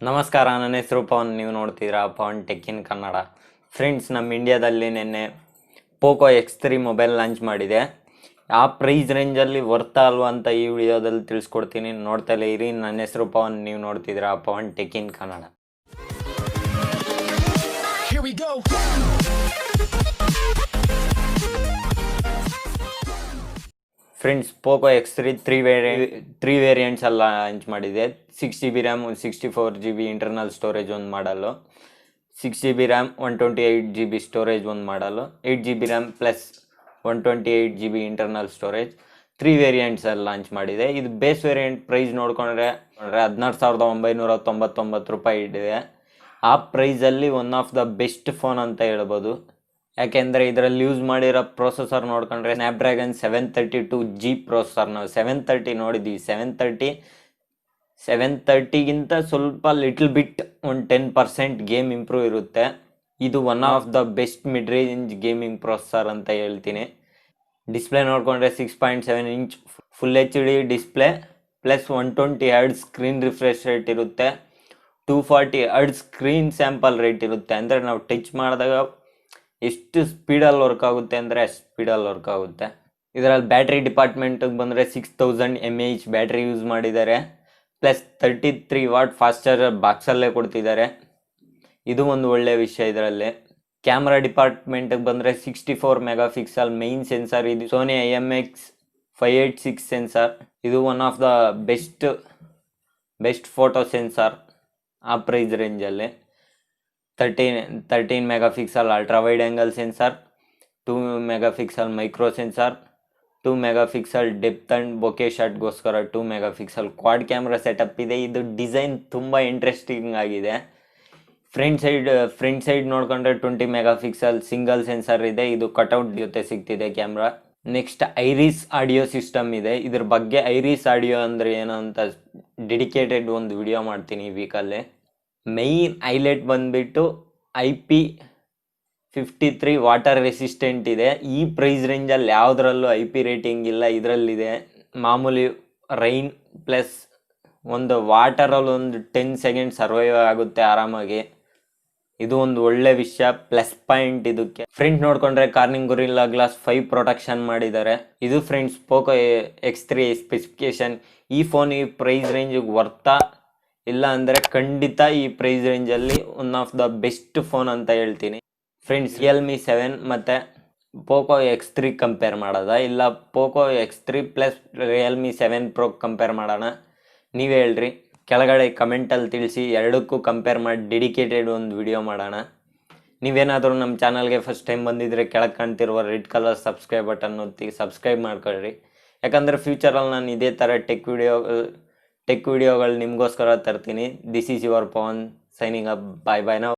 ನಮಸ್ಕಾರ, ನನ್ನ ಹೆಸರು ಪವನ್. ನೀವು ನೋಡ್ತಿದ್ದೀರಾ Pavan tech in Kannada. Friends, ನಮ್ಮ ಇಂಡಿಯಾದಲ್ಲಿ ನಿನ್ನೆ ಪೋಕೋ X3 ಮೊಬೈಲ್ ಲಾಂಚ್ ಮಾಡಿದೆ. ಆ ಪ್ರೈಸ್ ರೇಂಜಲ್ಲಿ ವರ್ತಾ ಅಲ್ವಾ ಅಂತ ಈ ವಿಡಿಯೋದಲ್ಲಿ ತಿಳಿಸ್ಕೊಡ್ತೀನಿ. ನೋಡ್ತಲೇ ಇರಿ. ನನ್ನ ಹೆಸರು ಪವನ್, ನೀವು ನೋಡ್ತಿದ್ದೀರಾ Pavan tech in Kannada. Friends, Poco X3 three variants ಎಲ್ಲ ಲಾಂಚ್ ಮಾಡಿದೆ. 6GB RAM, 64GB internal storage ಒಂದು ಮಾಡಲು, 6GB ರ್ಯಾಮ್, 128GB ಸ್ಟೋರೇಜ್ ಒಂದು ಮಾಡಲು, 8GB RAM plus 128GB internal storage. 3 variants ಅಲ್ಲಿ ಲಾಂಚ್ ಮಾಡಿದೆ. ಇದು ಬೇಸ್ ವೇರಿಯಂಟ್ ಪ್ರೈಸ್ ನೋಡ್ಕೊಂಡ್ರೆ 16,999 ರೂಪಾಯಿ ಇದೆ. ಆ ಪ್ರೈಸಲ್ಲಿ one of the best phone ಅಂತ ಹೇಳ್ಬೋದು. ಯಾಕೆಂದರೆ ಇದರಲ್ಲಿ ಯೂಸ್ ಮಾಡಿರೋ ಪ್ರೊಸೆಸರ್ ನೋಡ್ಕೊಂಡ್ರೆ ಸ್ನ್ಯಾಪ್ಡ್ರ್ಯಾಗನ್ 732G ಪ್ರೊಸೆಸರ್. ನಾವು 730 ನೋಡಿದ್ದೀವಿ. 730ಗಿಂತ ಸ್ವಲ್ಪ ಲಿಟಲ್ ಬಿಟ್ ಒಂದು 10% ಗೇಮ್ ಇಂಪ್ರೂವ್ ಇರುತ್ತೆ. ಇದು one of the best mid range gaming processor ಅಂತ ಹೇಳ್ತೀನಿ. ಡಿಸ್ಪ್ಲೇ ನೋಡ್ಕೊಂಡ್ರೆ 6.7 inch full HD display plus 120 Hz screen refresh rate ಇರುತ್ತೆ. 240 Hz ಸ್ಕ್ರೀನ್ ಸ್ಯಾಂಪಲ್ ರೇಟ್ ಇರುತ್ತೆ. ಅಂದರೆ ನಾವು ಟಚ್ ಮಾಡಿದಾಗ ಎಷ್ಟು ಸ್ಪೀಡಲ್ಲಿ ವರ್ಕ್ ಆಗುತ್ತೆ ಅಂದರೆ ಅಷ್ಟು ಸ್ಪೀಡಲ್ಲಿ ವರ್ಕ್ ಆಗುತ್ತೆ. ಇದರಲ್ಲಿ ಬ್ಯಾಟ್ರಿ ಡಿಪಾರ್ಟ್ಮೆಂಟಿಗೆ ಬಂದರೆ 6000 mAh ಬ್ಯಾಟ್ರಿ ಯೂಸ್ ಮಾಡಿದ್ದಾರೆ. ಪ್ಲಸ್ 33 ವಾಟ್ ಫಾಸ್ಟ್ ಚಾರ್ಜರ್ ಬಾಕ್ಸಲ್ಲೇ ಕೊಡ್ತಿದ್ದಾರೆ. ಇದು ಒಂದು ಒಳ್ಳೆಯ ವಿಷಯ. ಇದರಲ್ಲಿ ಕ್ಯಾಮ್ರಾ ಡಿಪಾರ್ಟ್ಮೆಂಟಿಗೆ ಬಂದರೆ 64 ಮೆಗಾಪಿಕ್ಸಲ್ ಮೈನ್ ಸೆನ್ಸರ್. ಇದು ಸೋನಿ IMX586 ಸೆನ್ಸರ್. ಇದು one of the best photo sensor ಆ ಪ್ರೈಸ್ ರೇಂಜಲ್ಲಿ. 13 megapixel ultra wide angle sensor, 2 megapixel micro sensor, 2 megapixel depth and bokeh ಶಾಟ್ಗೋಸ್ಕರ 2 ಮೆಗಾಪಿಕ್ಸಲ್ ಕ್ವಾಡ್ ಕ್ಯಾಮ್ರಾ ಸೆಟಪ್ ಇದೆ. ಇದು ಡಿಸೈನ್ ತುಂಬ ಇಂಟ್ರೆಸ್ಟಿಂಗ್ ಆಗಿದೆ. Front side ನೋಡ್ಕೊಂಡ್ರೆ 20 ಮೆಗಾಪಿಕ್ಸಲ್ ಸಿಂಗಲ್ ಸೆನ್ಸರ್ ಇದೆ. ಇದು ಕಟ್ಔಟ್ ಜೊತೆ ಸಿಗ್ತಿದೆ camera. Next iris audio system ಇದೆ. ಇದ್ರ ಬಗ್ಗೆ ಐರಿಸ್ ಆಡಿಯೋ ಅಂದರೆ ಏನು ಅಂತ ಡೆಡಿಕೇಟೆಡ್ ಒಂದು ವಿಡಿಯೋ ಮಾಡ್ತೀನಿ ಈ ವೀಕಲ್ಲಿ. ಮೈನ್ ಹೈಲೈಟ್ ಬಂದುಬಿಟ್ಟು IP53 ವಾಟರ್ ರೆಸಿಸ್ಟೆಂಟ್ ಇದೆ. ಈ ಪ್ರೈಸ್ ರೇಂಜಲ್ಲಿ ಯಾವುದರಲ್ಲೂ IP ರೇಟಿಂಗ್ ಇಲ್ಲ. ಇದರಲ್ಲಿದೆ ಮಾಮೂಲಿ ರೈನ್ ಪ್ಲಸ್ ಒಂದು ವಾಟರಲ್ಲಿ ಒಂದು 10 ಸೆಕೆಂಡ್ ಸರ್ವೈವ್ ಆಗುತ್ತೆ ಆರಾಮಾಗಿ. ಇದು ಒಂದು ಒಳ್ಳೆ ವಿಷಯ, ಪ್ಲಸ್ ಪಾಯಿಂಟ್ ಇದಕ್ಕೆ. ಫ್ರಂಟ್ ನೋಡ್ಕೊಂಡ್ರೆ ಕಾರ್ನಿಂಗ್ ಗೊರಿಲ್ಲಾ ಗ್ಲಾಸ್ 5 ಪ್ರೊಟೆಕ್ಷನ್ ಮಾಡಿದ್ದಾರೆ. ಇದು ಫ್ರೆಂಡ್ಸ್ ಪೋಕೋ X3 ಸ್ಪೆಸಿಫಿಕೇಶನ್. ಈ ಫೋನ್ ಈ ಪ್ರೈಸ್ ರೇಂಜಿಗೆ ವರ್ತಾ ಇಲ್ಲ ಅಂದರೆ ಖಂಡಿತ ಈ ಪ್ರೈಸ್ ರೇಂಜಲ್ಲಿ one of the best phone ಅಂತ ಹೇಳ್ತೀನಿ. ಫ್ರೆಂಡ್ಸ್, Realme 7 ಮತ್ತು ಪೋಕೋ X3 ಕಂಪೇರ್ ಮಾಡೋದ, ಇಲ್ಲ Poco X3 plus Realme 7 Pro compare ಮಾಡೋಣ? ನೀವೇ ಹೇಳ್ರಿ, ಕೆಳಗಡೆ ಕಮೆಂಟಲ್ಲಿ ತಿಳಿಸಿ. ಎರಡಕ್ಕೂ ಕಂಪೇರ್ ಮಾಡಿ ಡೆಡಿಕೇಟೆಡ್ ಒಂದು ವಿಡಿಯೋ ಮಾಡೋಣ. ನೀವೇನಾದರೂ ನಮ್ಮ ಚಾನಲ್ಗೆ ಫಸ್ಟ್ ಟೈಮ್ ಬಂದಿದ್ದರೆ ಕೆಳಗೆ ಕಾಣ್ತಿರುವ ರೆಡ್ ಕಲರ್ ಸಬ್ಸ್ಕ್ರೈಬ್ ಬಟನ್ ಒತ್ತಿ ಸಬ್ಸ್ಕ್ರೈಬ್ ಮಾಡ್ಕೊಳ್ರಿ. ಯಾಕಂದರೆ ಫ್ಯೂಚರಲ್ಲಿ ನಾನು ಇದೇ ಥರ ಟೆಕ್ ವಿಡಿಯೋಗಳು ನಿಮಗೋಸ್ಕರ ತರ್ತೀನಿ. This is your Pavan signing up. Bye bye. ನಾವು